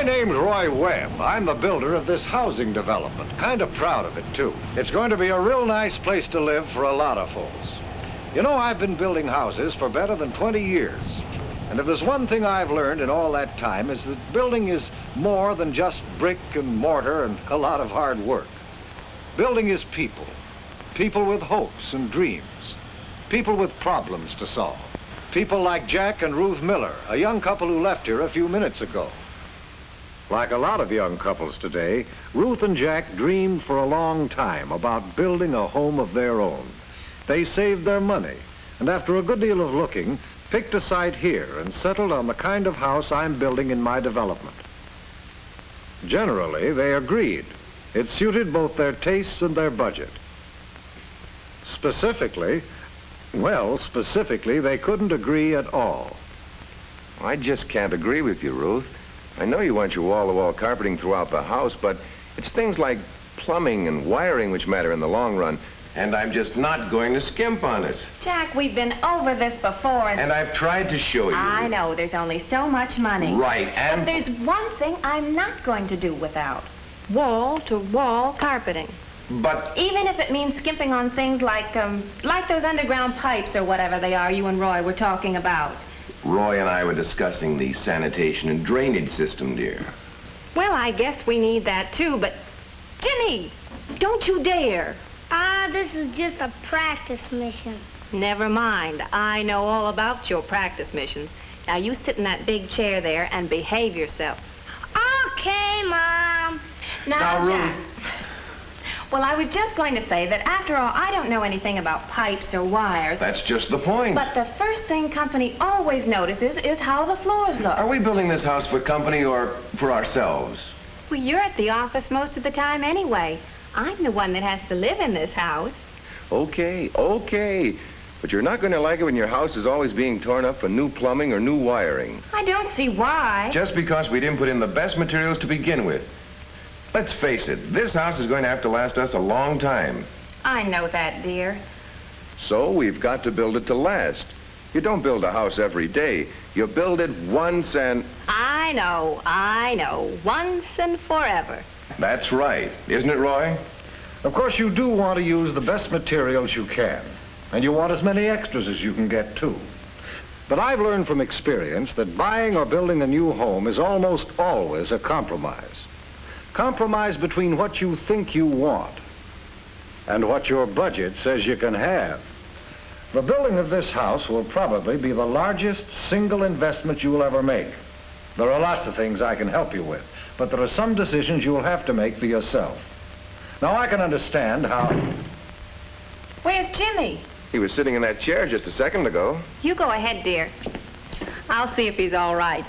My name's Roy Webb. I'm the builder of this housing development. Kind of proud of it, too. It's going to be a real nice place to live for a lot of folks. You know, I've been building houses for better than 20 years. And if there's one thing I've learned in all that time, is that building is more than just brick and mortar and a lot of hard work. Building is people. People with hopes and dreams. People with problems to solve. People like Jack and Ruth Miller, a young couple who left here a few minutes ago. Like a lot of young couples today, Ruth and Jack dreamed for a long time about building a home of their own. They saved their money, and after a good deal of looking, picked a site here and settled on the kind of house I'm building in my development. Generally, they agreed. It suited both their tastes and their budget. Specifically, they couldn't agree at all. I just can't agree with you, Ruth. I know you want your wall-to-wall carpeting throughout the house, but it's things like plumbing and wiring which matter in the long run, and I'm just not going to skimp on it. Jack, we've been over this before, and I've tried to show you. I know, there's only so much money. Right, and... But there's one thing I'm not going to do without. Wall-to-wall carpeting. But... Even if it means skimping on things like those underground pipes or whatever they are you and Roy were talking about. Roy and I were discussing the sanitation and drainage system, dear. Well, I guess we need that too, but... Jimmy, don't you dare. This is just a practice mission. Never mind. I know all about your practice missions. Now, you sit in that big chair there and behave yourself. Okay, Mom. Now, Jack. Well, I was just going to say that, after all, I don't know anything about pipes or wires. That's just the point. But the first thing company always notices is how the floors look. Are we building this house for company or for ourselves? Well, you're at the office most of the time anyway. I'm the one that has to live in this house. Okay. But you're not going to like it when your house is always being torn up for new plumbing or new wiring. I don't see why. Just because we didn't put in the best materials to begin with. Let's face it, this house is going to have to last us a long time. I know that, dear. So we've got to build it to last. You don't build a house every day. You build it once and... I know. Once and forever. That's right. Isn't it, Roy? Of course, you do want to use the best materials you can. And you want as many extras as you can get, too. But I've learned from experience that buying or building a new home is almost always a compromise. Compromise between what you think you want and what your budget says you can have. The building of this house will probably be the largest single investment you'll ever make. There are lots of things I can help you with, but there are some decisions you'll have to make for yourself. Now, I can understand how... Where's Jimmy? He was sitting in that chair just a second ago. You go ahead, dear. I'll see if he's all right.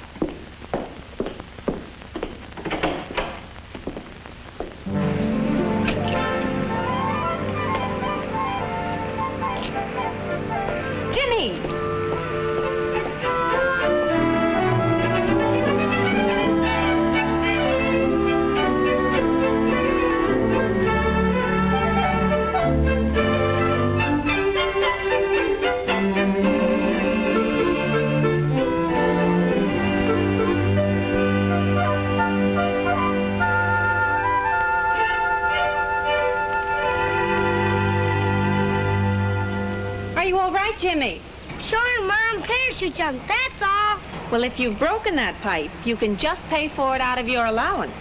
Jimmy? Sure, Mom. Parachute jump, that's all. Well, if you've broken that pipe, you can just pay for it out of your allowance.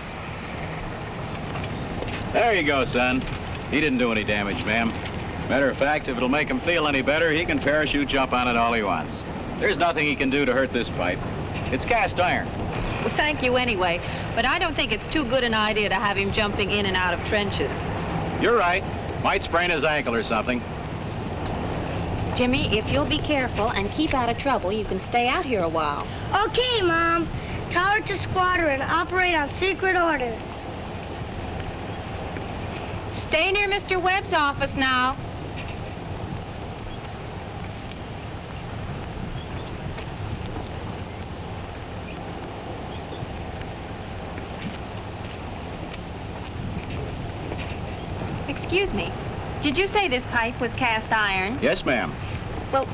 There you go, son. He didn't do any damage, ma'am. Matter of fact, if it'll make him feel any better, he can parachute jump on it all he wants. There's nothing he can do to hurt this pipe. It's cast iron. Well, thank you anyway, but I don't think it's too good an idea to have him jumping in and out of trenches. You're right. Might sprain his ankle or something. Jimmy, if you'll be careful and keep out of trouble, you can stay out here a while. Okay, Mom. Tell her to squadron, operate on secret orders. Stay near Mr. Webb's office now. Excuse me. Did you say this pipe was cast iron? Yes, ma'am. Well,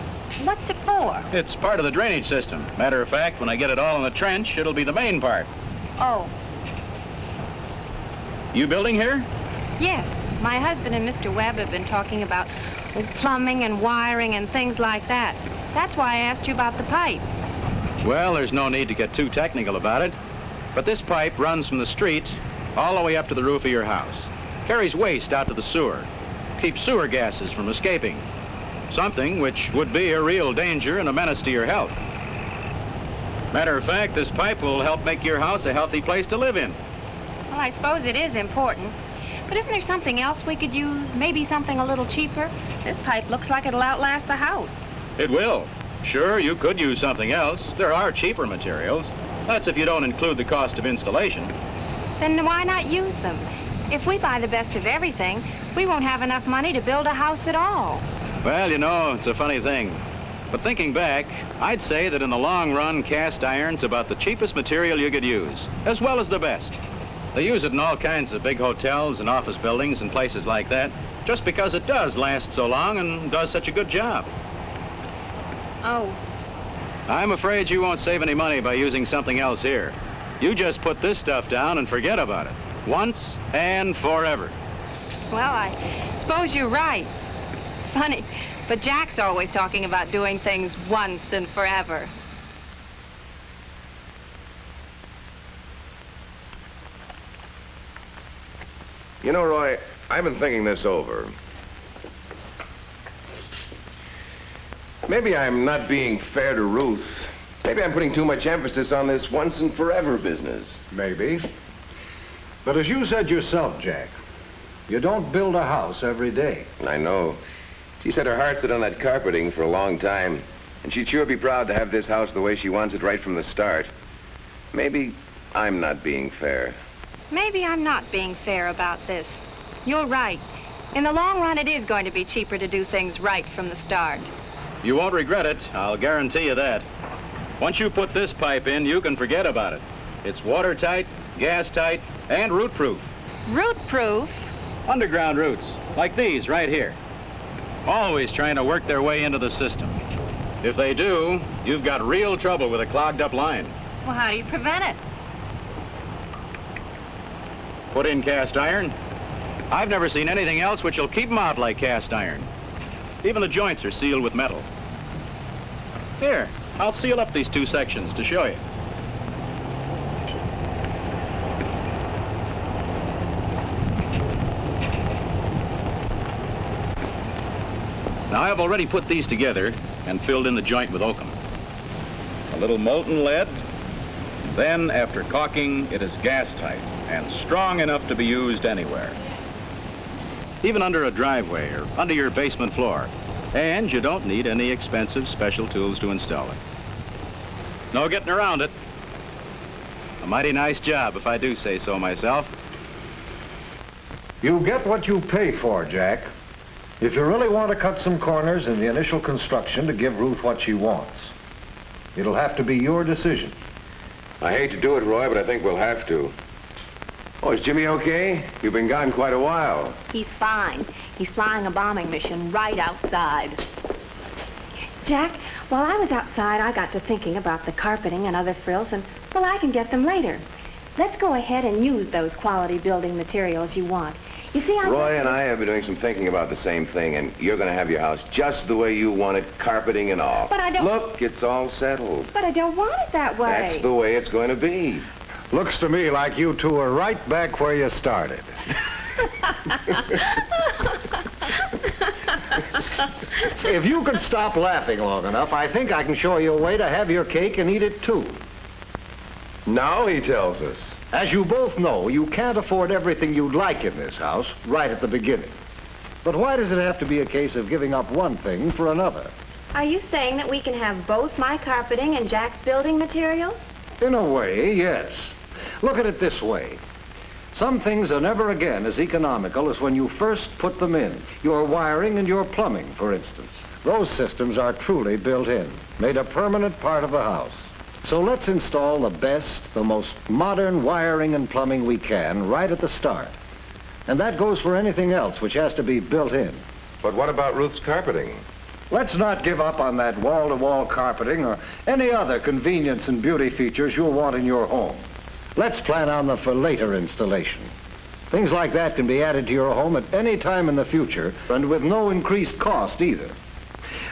what's it for? It's part of the drainage system. Matter of fact, when I get it all in the trench, it'll be the main part. Oh, You building here? yes. My husband and Mr. Webb have been talking about plumbing and wiring and things like that. That's why I asked you about the pipe. Well, there's no need to get too technical about it. But this pipe runs from the street all the way up to the roof of your house. Carries waste out to the sewer. Keeps sewer gases from escaping. Something which would be a real danger and a menace to your health. Matter of fact, this pipe will help make your house a healthy place to live in. Well, I suppose it is important. But isn't there something else we could use? Maybe something a little cheaper? This pipe looks like it'll outlast the house. It will. Sure, you could use something else. There are cheaper materials. That's if you don't include the cost of installation. Then why not use them? If we buy the best of everything, we won't have enough money to build a house at all. Well, you know, it's a funny thing. But thinking back, I'd say that in the long run, cast iron's about the cheapest material you could use, as well as the best. They use it in all kinds of big hotels and office buildings and places like that, just because it does last so long and does such a good job. Oh, I'm afraid you won't save any money by using something else here. You just put this stuff down and forget about it. Once and forever. well, I suppose you're right. Funny, but Jack's always talking about doing things once and forever. You know, Roy, I've been thinking this over. Maybe I'm not being fair to Ruth. Maybe I'm putting too much emphasis on this once and forever business. Maybe. But as you said yourself, Jack, you don't build a house every day. I know. She said her heart set on that carpeting for a long time, and she'd sure be proud to have this house the way she wants it right from the start. Maybe I'm not being fair. Maybe I'm not being fair about this. You're right. In the long run, it is going to be cheaper to do things right from the start. You won't regret it, I'll guarantee you that. Once you put this pipe in, you can forget about it. It's watertight, gas-tight, and root-proof. Root-proof? Underground roots, like these right here. Always trying to work their way into the system. If they do, you've got real trouble with a clogged-up line. Well, how do you prevent it? Put in cast iron. I've never seen anything else which will keep them out like cast iron. Even the joints are sealed with metal. Here, I'll seal up these two sections to show you. Now, I've already put these together and filled in the joint with oakum. A little molten lead. Then, after caulking, it is gas tight and strong enough to be used anywhere. Even under a driveway or under your basement floor. And you don't need any expensive special tools to install it. No getting around it. A mighty nice job, if I do say so myself. You get what you pay for, Jack. If you really want to cut some corners in the initial construction to give Ruth what she wants, it'll have to be your decision. I hate to do it, Roy, but I think we'll have to. Oh, is Jimmy okay? You've been gone quite a while. He's fine. He's flying a bombing mission right outside. Jack, while I was outside, I got to thinking about the carpeting and other frills, and, well, I can get them later. Let's go ahead and use those quality building materials you want. You see, Roy and I have been doing some thinking about the same thing, and you're going to have your house just the way you want it, carpeting and all. But I don't... Look, it's all settled. But I don't want it that way. That's the way it's going to be. Looks to me like you two are right back where you started. If you can stop laughing long enough, I think I can show you a way to have your cake and eat it too. Now he tells us. As you both know, you can't afford everything you'd like in this house right at the beginning. But why does it have to be a case of giving up one thing for another? Are you saying that we can have both my carpeting and Jack's building materials? In a way, yes. Look at it this way. Some things are never again as economical as when you first put them in. Your wiring and your plumbing, for instance. Those systems are truly built in, made a permanent part of the house. So let's install the best, the most modern wiring and plumbing we can right at the start. And that goes for anything else which has to be built in. But what about Ruth's carpeting? Let's not give up on that wall-to-wall carpeting or any other convenience and beauty features you'll want in your home. Let's plan on them for later installation. Things like that can be added to your home at any time in the future and with no increased cost either.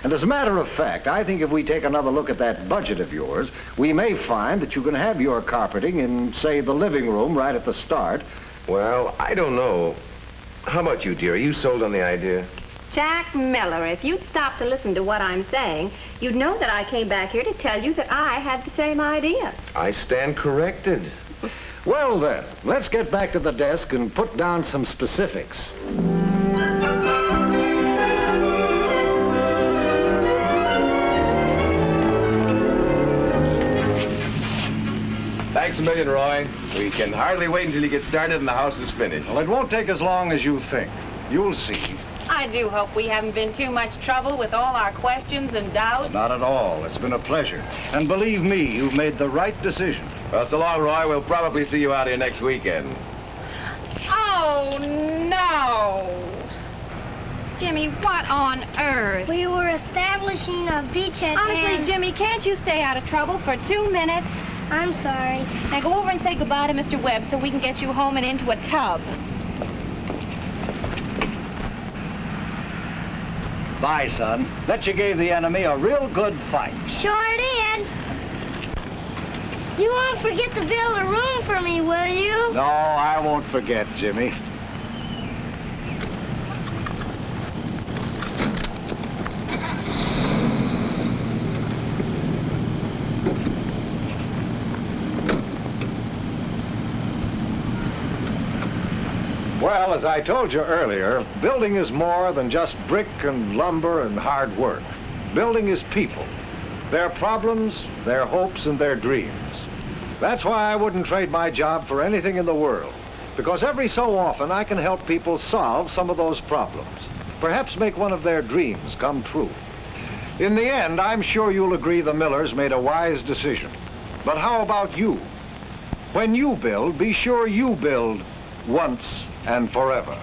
And as a matter of fact, I think if we take another look at that budget of yours, we may find that you can have your carpeting in, say, the living room right at the start. Well, I don't know. How about you, dear? Are you sold on the idea? Jack Miller, if you'd stop to listen to what I'm saying, you'd know that I came back here to tell you that I had the same idea. I stand corrected. Well then, let's get back to the desk and put down some specifics. Thanks a million, Roy. We can hardly wait until you get started and the house is finished. Well, it won't take as long as you think. You'll see. I do hope we haven't been too much trouble with all our questions and doubts. Not at all. It's been a pleasure. And believe me, you've made the right decision. Well, so long, Roy. We'll probably see you out here next weekend. Oh, no. Jimmy, what on earth? We were establishing a beachhead. Honestly, and... Jimmy, can't you stay out of trouble for 2 minutes? I'm sorry. Now go over and say goodbye to Mr. Webb so we can get you home and into a tub. Bye, son. Bet you gave the enemy a real good fight. Sure did. You won't forget to build a room for me, will you? No, I won't forget, Jimmy. Well, as I told you earlier, building is more than just brick and lumber and hard work. Building is people, their problems, their hopes, and their dreams. That's why I wouldn't trade my job for anything in the world, because every so often I can help people solve some of those problems, perhaps make one of their dreams come true. In the end, I'm sure you'll agree the Millers made a wise decision. But how about you? When you build, be sure you build once and forever.